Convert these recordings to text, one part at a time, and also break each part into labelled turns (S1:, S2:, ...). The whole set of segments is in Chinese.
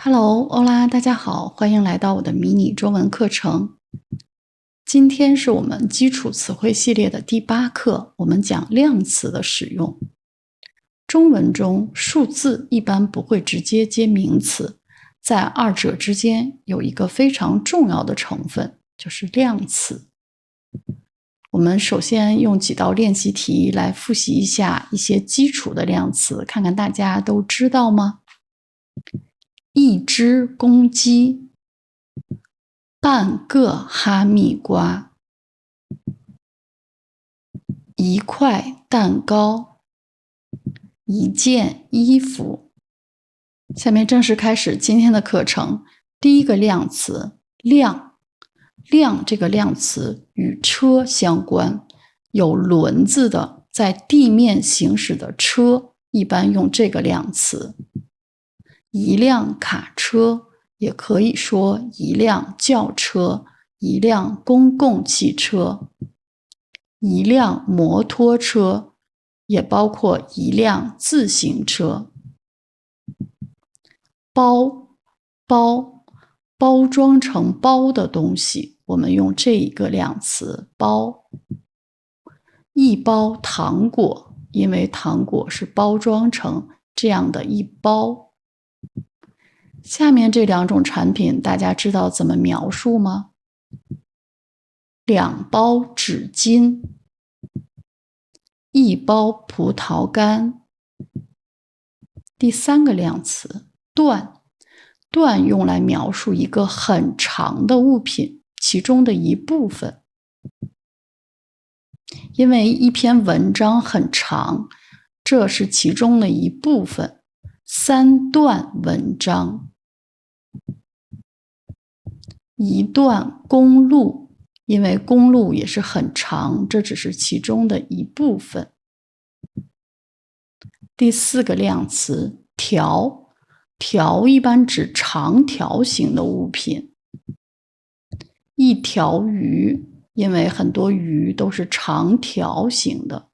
S1: Hello，欧拉，大家好，欢迎来到我的迷你中文课程。今天是我们基础词汇系列的第8课，我们讲量词的使用。中文中，数字一般不会直接接名词，在二者之间有一个非常重要的成分，就是量词。我们首先用几道练习题来复习一下一些基础的量词，看看大家都知道吗？一只公鸡，半个哈密瓜，一块蛋糕，一件衣服。下面正式开始今天的课程。第一个量词，量。量这个量词与车相关，有轮子的在地面行驶的车一般用这个量词。一辆卡车，也可以说一辆轿车，一辆公共汽车，一辆摩托车，也包括一辆自行车。包装成包的东西，我们用这一个量词包。一包糖果，因为糖果是包装成这样的一包。下面这两种产品大家知道怎么描述吗？两包纸巾，一包葡萄干。第三个量词，段。段用来描述一个很长的物品，其中的一部分。因为一篇文章很长，这是其中的一部分。三段文章。一段公路，因为公路也是很长，这只是其中的一部分。第四个量词，条。条一般指长条形的物品。一条鱼，因为很多鱼都是长条形的。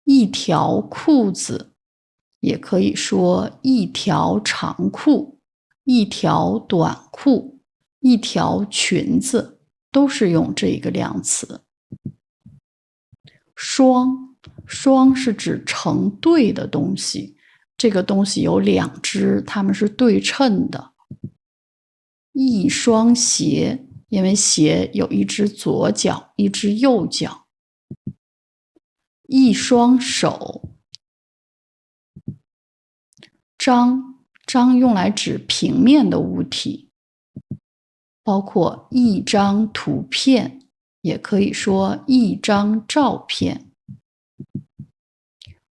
S1: 一条裤子，也可以说一条长裤，一条短裤，一条裙子，都是用这一个量词。双，双是指成对的东西，这个东西有两只，它们是对称的。一双鞋，因为鞋有一只左脚，一只右脚。一双手。张用来指平面的物体，包括一张图片，也可以说一张照片。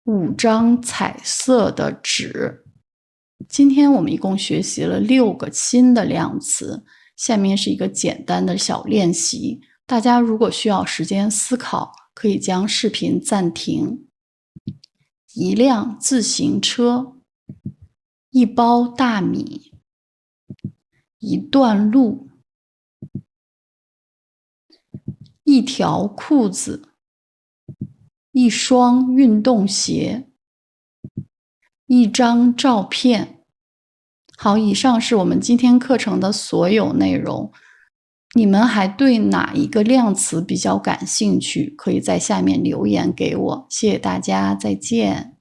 S1: 5张彩色的纸。今天我们一共学习了6个新的量词，下面是一个简单的小练习，大家如果需要时间思考，可以将视频暂停。一辆自行车，一包大米，一段路，一条裤子，一双运动鞋，一张照片。好，以上是我们今天课程的所有内容。你们还对哪一个量词比较感兴趣？可以在下面留言给我。谢谢大家，再见。